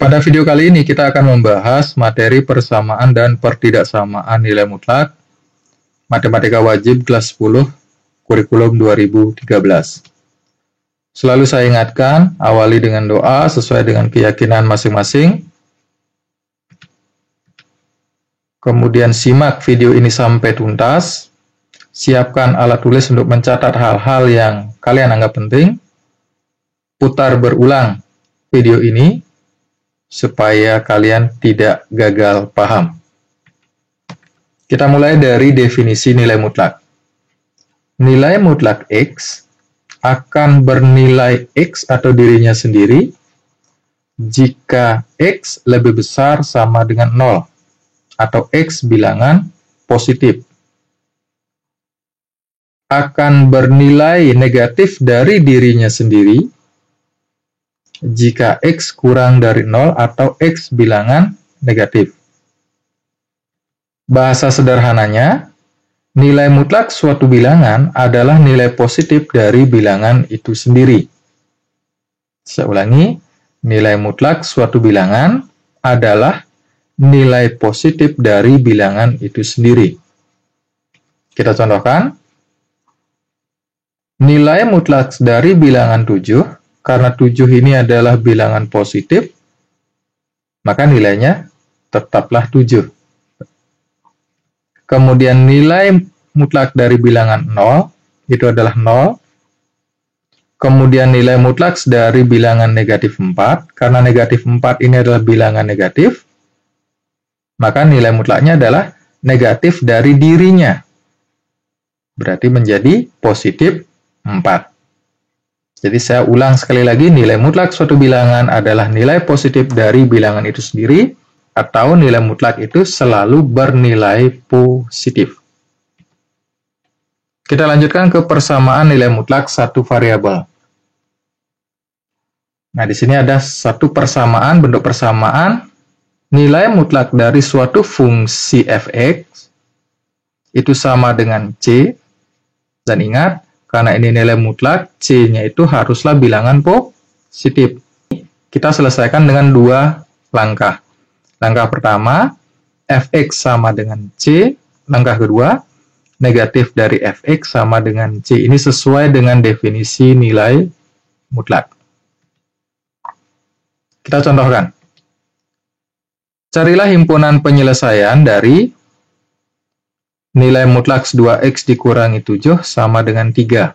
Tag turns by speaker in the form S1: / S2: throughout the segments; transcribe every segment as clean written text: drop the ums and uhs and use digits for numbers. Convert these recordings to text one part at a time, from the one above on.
S1: Pada video kali ini kita akan membahas materi persamaan dan pertidaksamaan nilai mutlak Matematika Wajib kelas 10 Kurikulum 2013. Selalu saya ingatkan, awali dengan doa sesuai dengan keyakinan masing-masing. Kemudian simak video ini sampai tuntas. Siapkan alat tulis untuk mencatat hal-hal yang kalian anggap penting. Putar berulang video ini supaya kalian tidak gagal paham. Kita mulai dari definisi nilai mutlak. Nilai mutlak X akan bernilai X atau dirinya sendiri jika X lebih besar sama dengan 0 atau X bilangan positif. Akan bernilai negatif dari dirinya sendiri jika X kurang dari 0 atau X bilangan negatif. Bahasa sederhananya, nilai mutlak suatu bilangan adalah nilai positif dari bilangan itu sendiri. Saya ulangi, nilai mutlak suatu bilangan adalah nilai positif dari bilangan itu sendiri. Kita contohkan, nilai mutlak dari bilangan 7, karena 7 ini adalah bilangan positif, maka nilainya tetaplah 7. Kemudian nilai mutlak dari bilangan 0, itu adalah 0. Kemudian nilai mutlak dari bilangan negatif 4, karena negatif 4 ini adalah bilangan negatif, maka nilai mutlaknya adalah negatif dari dirinya. Berarti menjadi positif 4. Jadi saya ulang sekali lagi, nilai mutlak suatu bilangan adalah nilai positif dari bilangan itu sendiri, atau nilai mutlak itu selalu bernilai positif. Kita lanjutkan ke persamaan nilai mutlak satu variabel. Nah, di sini ada satu persamaan, bentuk persamaan, nilai mutlak dari suatu fungsi fx itu sama dengan C, dan ingat, karena ini nilai mutlak, C-nya itu haruslah bilangan positif. Kita selesaikan dengan dua langkah. Langkah pertama, fx sama dengan C. Langkah kedua, negatif dari fx sama dengan C. Ini sesuai dengan definisi nilai mutlak. Kita contohkan. Carilah himpunan penyelesaian dari nilai mutlak 2x dikurangi 7 sama dengan 3.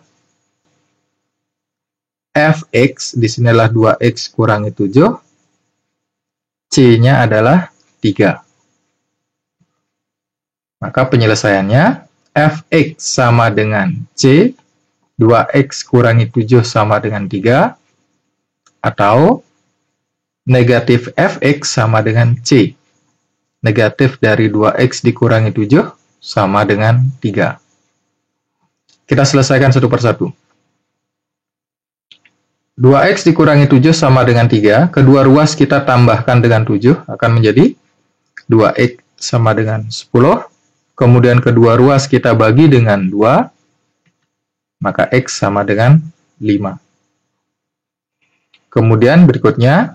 S1: Fx di sini adalah 2x kurangi 7. C-nya adalah 3. Maka penyelesaiannya Fx sama dengan C, 2x kurangi 7 sama dengan 3, atau negatif Fx sama dengan C. Negatif dari 2x dikurangi 7 sama dengan 3. Kita selesaikan satu persatu. 2x dikurangi 7 sama dengan 3. Kedua ruas kita tambahkan dengan 7. Akan menjadi 2x sama dengan 10. Kemudian kedua ruas kita bagi dengan 2. Maka x sama dengan 5. Kemudian berikutnya,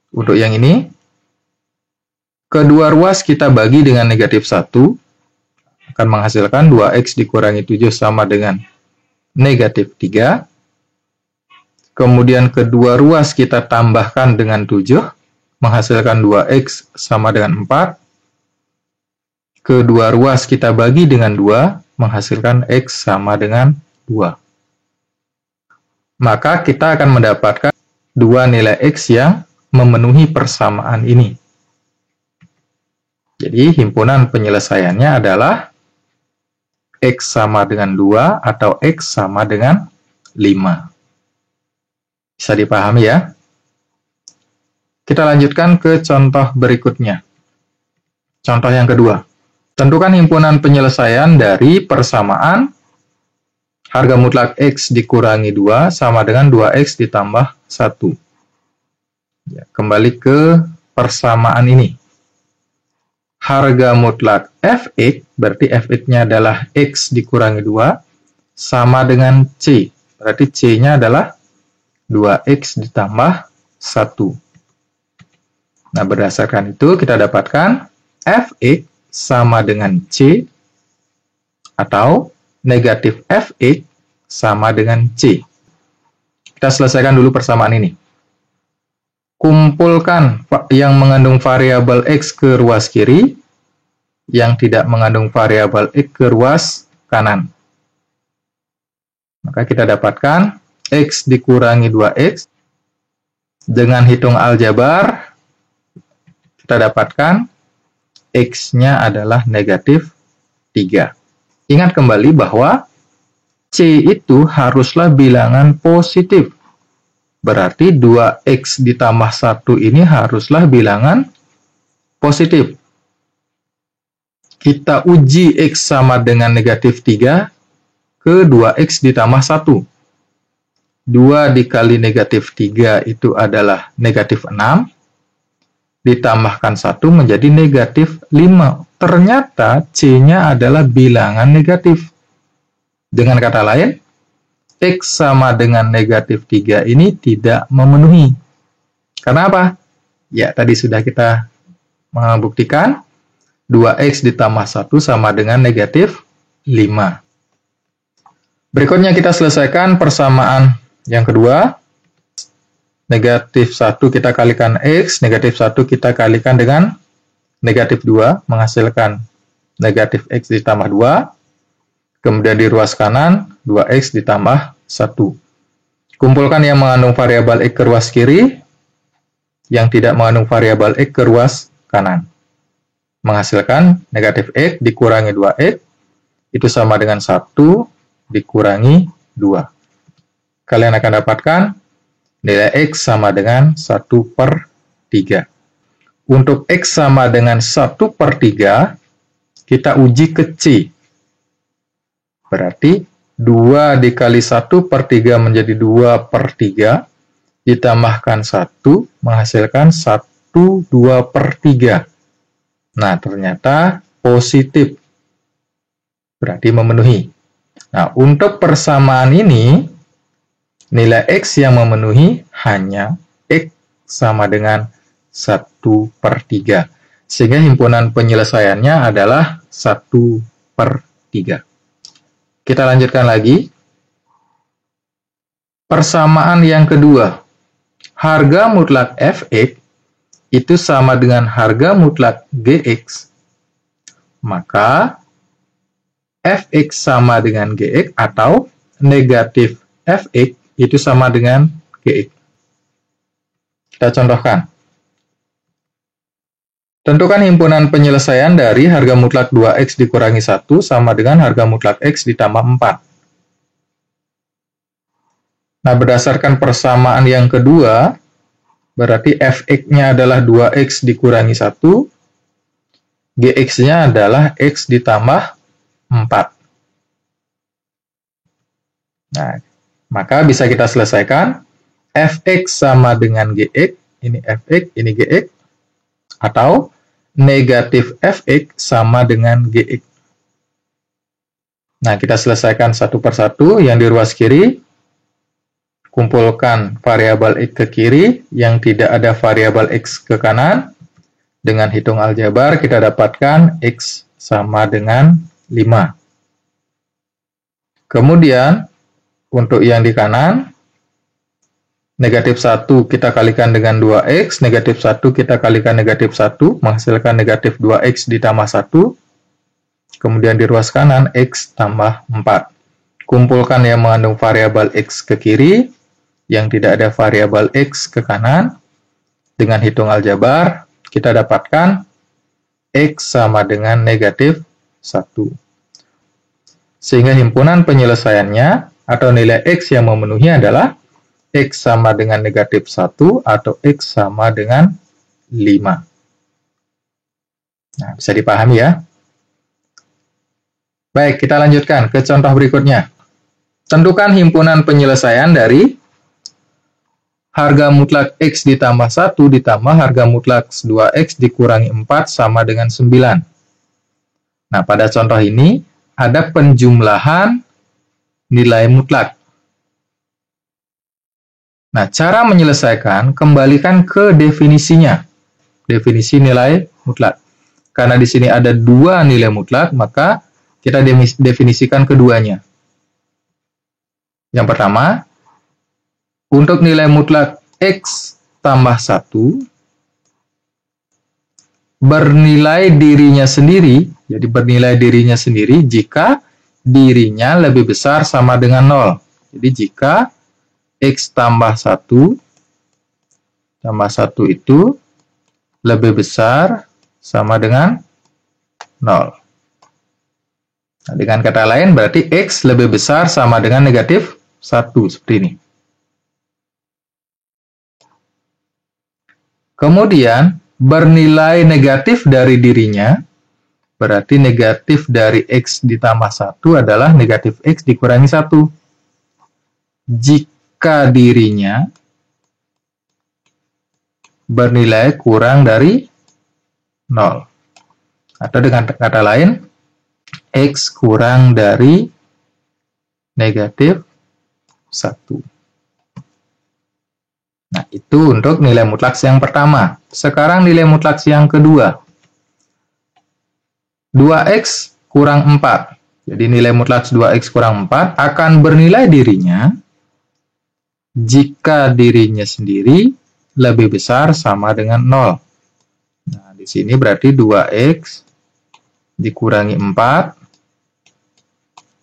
S1: untuk yang ini, kedua ruas kita bagi dengan negatif 1. Akan menghasilkan 2x dikurangi 7 sama dengan negatif 3. Kemudian kedua ruas kita tambahkan dengan 7, menghasilkan 2x sama dengan 4. Kedua ruas kita bagi dengan 2, menghasilkan x sama dengan 2. Maka kita akan mendapatkan dua nilai x yang memenuhi persamaan ini. Jadi himpunan penyelesaiannya adalah X sama dengan 2 atau X sama dengan 5. Bisa dipahami ya? Kita lanjutkan ke contoh berikutnya. Contoh yang kedua. Tentukan himpunan penyelesaian dari persamaan harga mutlak X dikurangi 2 sama dengan 2X ditambah 1. Ya, kembali ke persamaan ini. Harga mutlak Fx, berarti Fx-nya adalah X dikurangi 2, sama dengan C. Berarti C-nya adalah 2X ditambah 1. Nah, berdasarkan itu kita dapatkan fx sama dengan C atau negatif fx sama dengan C. Kita selesaikan dulu persamaan ini. Kumpulkan yang mengandung variabel X ke ruas kiri, yang tidak mengandung variabel X ke ruas kanan. Maka kita dapatkan X dikurangi 2X. Dengan hitung aljabar, kita dapatkan X-nya adalah negatif 3. Ingat kembali bahwa C itu haruslah bilangan positif. Berarti 2X ditambah 1 ini haruslah bilangan positif. Kita uji X sama dengan negatif 3 ke 2X ditambah 1. 2 dikali negatif 3 itu adalah negatif 6. Ditambahkan 1 menjadi negatif 5. Ternyata C-nya adalah bilangan negatif. Dengan kata lain, X sama dengan negatif 3 ini tidak memenuhi. Karena apa? Ya, tadi sudah kita membuktikan 2X ditambah 1 sama dengan negatif 5. Berikutnya kita selesaikan persamaan yang kedua. Negatif 1 kita kalikan X, negatif 1 kita kalikan dengan negatif 2, menghasilkan negatif X ditambah 2. Kemudian di ruas kanan, 2X ditambah 1. Kumpulkan yang mengandung variabel X ke ruas kiri, yang tidak mengandung variabel X ke ruas kanan. Menghasilkan negatif X dikurangi 2X, itu sama dengan 1 dikurangi 2. Kalian akan dapatkan nilai X sama dengan 1/3. Untuk X sama dengan 1/3, kita uji ke C. Berarti 2 dikali 1/3 menjadi 2/3, ditambahkan 1, menghasilkan 1/2/3. Nah, ternyata positif. Berarti memenuhi. Nah, untuk persamaan ini, nilai X yang memenuhi hanya X sama dengan 1/3. Sehingga himpunan penyelesaiannya adalah 1/3. Kita lanjutkan lagi. Persamaan yang kedua. Harga mutlak Fx itu sama dengan harga mutlak Gx. Maka Fx sama dengan Gx atau negatif Fx itu sama dengan Gx. Kita contohkan. Tentukan himpunan penyelesaian dari harga mutlak 2X dikurangi 1 sama dengan harga mutlak X ditambah 4. Nah, berdasarkan persamaan yang kedua, berarti Fx-nya adalah 2X dikurangi 1, Gx-nya adalah X ditambah 4. Nah, maka bisa kita selesaikan Fx sama dengan Gx, ini Fx, ini Gx, atau negatif Fx sama dengan Gx. Nah, kita selesaikan satu per satu. Yang di ruas kiri, kumpulkan variabel X ke kiri, yang tidak ada variabel X ke kanan. Dengan hitung aljabar, kita dapatkan X sama dengan 5. Kemudian, untuk yang di kanan, negatif 1 kita kalikan dengan 2X, negatif 1 kita kalikan negatif 1, menghasilkan negatif 2X ditambah 1. Kemudian di ruas kanan, X tambah 4. Kumpulkan yang mengandung variabel X ke kiri, yang tidak ada variabel X ke kanan. Dengan hitung aljabar, kita dapatkan X sama dengan negatif 1. Sehingga himpunan penyelesaiannya, atau nilai X yang memenuhi adalah X sama dengan negatif 1 atau X sama dengan 5. Nah, bisa dipahami ya. Baik, kita lanjutkan ke contoh berikutnya. Tentukan himpunan penyelesaian dari harga mutlak X ditambah 1 ditambah harga mutlak 2X dikurangi 4 sama dengan 9. Nah, pada contoh ini ada penjumlahan nilai mutlak. Nah, cara menyelesaikan, kembalikan ke definisinya. definisi nilai mutlak. Karena di sini ada dua nilai mutlak, maka kita definisikan keduanya. Yang pertama, untuk nilai mutlak X tambah 1, bernilai dirinya sendiri, jadi bernilai dirinya sendiri jika dirinya lebih besar sama dengan 0. Jadi jika X tambah 1 itu lebih besar sama dengan 0. Nah, dengan kata lain berarti X lebih besar sama dengan negatif 1, seperti ini. Kemudian, bernilai negatif dari dirinya, berarti negatif dari X ditambah 1 adalah negatif X dikurangi 1. Jika dirinya bernilai kurang dari 0. Atau dengan kata lain, X kurang dari negatif 1. Nah, itu untuk nilai mutlak yang pertama. Sekarang nilai mutlak yang kedua. 2X kurang 4. Jadi nilai mutlak 2X kurang 4 akan bernilai dirinya jika dirinya sendiri lebih besar sama dengan 0. Nah, di sini berarti 2X dikurangi 4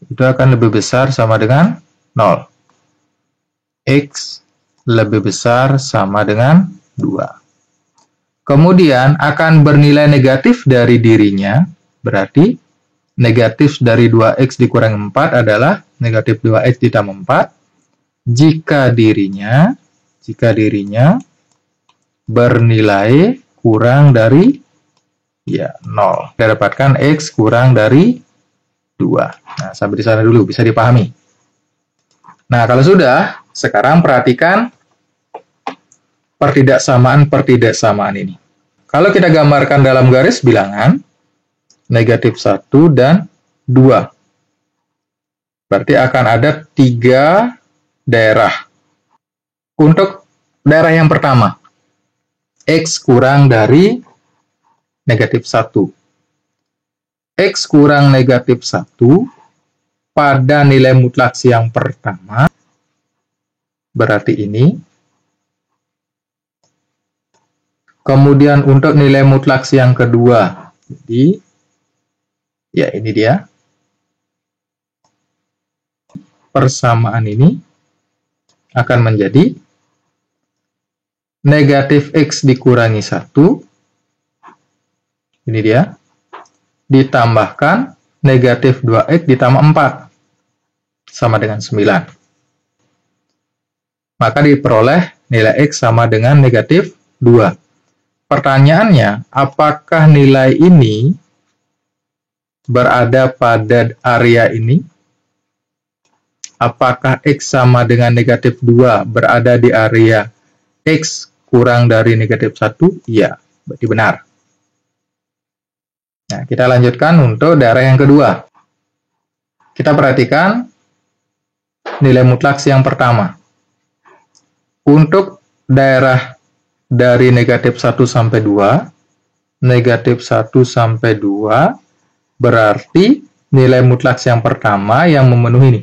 S1: itu akan lebih besar sama dengan 0. X lebih besar sama dengan 2. Kemudian akan bernilai negatif dari dirinya, berarti negatif dari 2X dikurangi 4 adalah negatif 2X ditambah 4, jika dirinya bernilai kurang dari 0. Kita dapatkan X kurang dari 2. Nah, sampai di sana dulu, bisa dipahami. Nah, kalau sudah, sekarang perhatikan pertidaksamaan ini. Kalau kita gambarkan dalam garis bilangan, negatif 1 dan 2. Berarti akan ada 3 daerah. Untuk daerah yang pertama, X kurang dari negatif 1. X kurang negatif 1 pada nilai mutlak yang pertama, berarti ini. Kemudian untuk nilai mutlak yang kedua, jadi ya ini dia. Persamaan ini akan menjadi negatif X dikurangi 1, ini dia, ditambahkan negatif 2X ditambah 4, sama dengan 9. Maka diperoleh nilai X sama dengan negatif 2. Pertanyaannya, apakah nilai ini berada pada area ini? Apakah X sama dengan negatif 2 berada di area X kurang dari negatif 1? Iya, berarti benar. Nah, kita lanjutkan untuk daerah yang kedua. Kita perhatikan nilai mutlak yang pertama. Untuk daerah dari negatif 1 sampai 2, negatif 1 sampai 2, berarti nilai mutlak yang pertama yang memenuhi ini.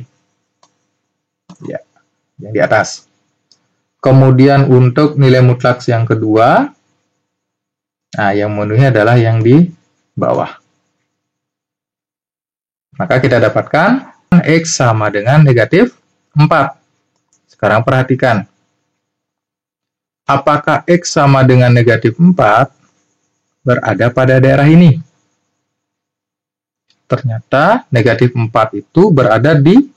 S1: Ya, yang di atas. Kemudian untuk nilai mutlak yang kedua, nah yang memenuhi adalah yang di bawah. Maka kita dapatkan X sama dengan negatif 4. Sekarang perhatikan. Apakah X sama dengan negatif 4 berada pada daerah ini? Ternyata negatif 4 itu berada di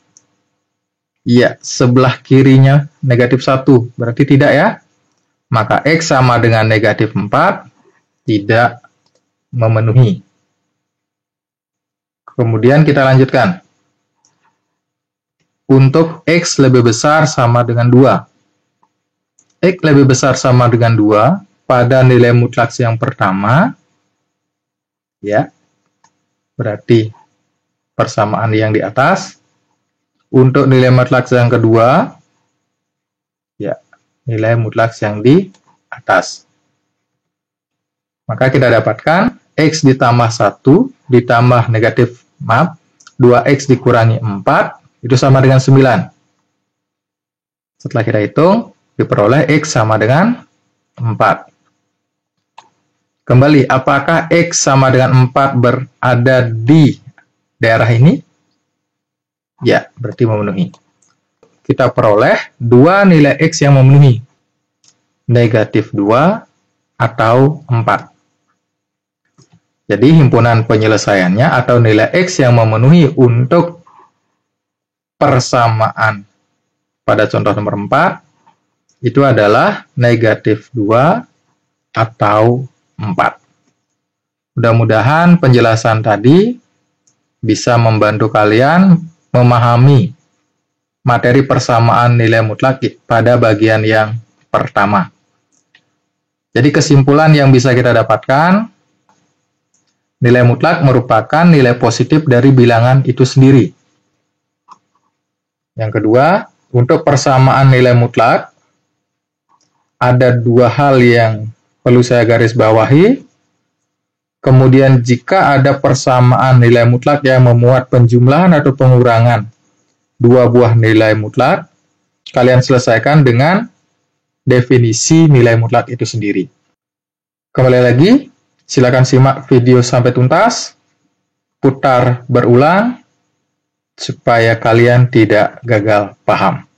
S1: sebelah kirinya negatif 1. Berarti tidak ya? Maka X sama dengan negatif 4 tidak memenuhi. Kemudian kita lanjutkan. Untuk X lebih besar sama dengan 2. X lebih besar sama dengan 2 pada nilai mutlak yang pertama, ya, berarti persamaan yang di atas. Untuk nilai mutlak yang kedua, ya, nilai mutlak yang di atas. Maka kita dapatkan X ditambah 1 ditambah negatif, 2X dikurangi 4, itu sama dengan 9. Setelah kita hitung, diperoleh X sama dengan 4. Kembali, apakah X sama dengan 4 berada di daerah ini? Ya, berarti memenuhi. Kita peroleh 2 nilai X yang memenuhi. Negatif 2 atau 4. Jadi himpunan penyelesaiannya atau nilai X yang memenuhi untuk persamaan pada contoh nomor 4 itu adalah negatif 2 atau 4. Mudah-mudahan penjelasan tadi bisa membantu kalian memahami materi persamaan nilai mutlak pada bagian yang pertama. Jadi kesimpulan yang bisa kita dapatkan, nilai mutlak merupakan nilai positif dari bilangan itu sendiri. Yang kedua, untuk persamaan nilai mutlak, ada 2 hal yang perlu saya garis bawahi. Kemudian jika ada persamaan nilai mutlak yang memuat penjumlahan atau pengurangan 2 buah nilai mutlak, kalian selesaikan dengan definisi nilai mutlak itu sendiri. Kembali lagi, silakan simak video sampai tuntas, putar berulang, supaya kalian tidak gagal paham.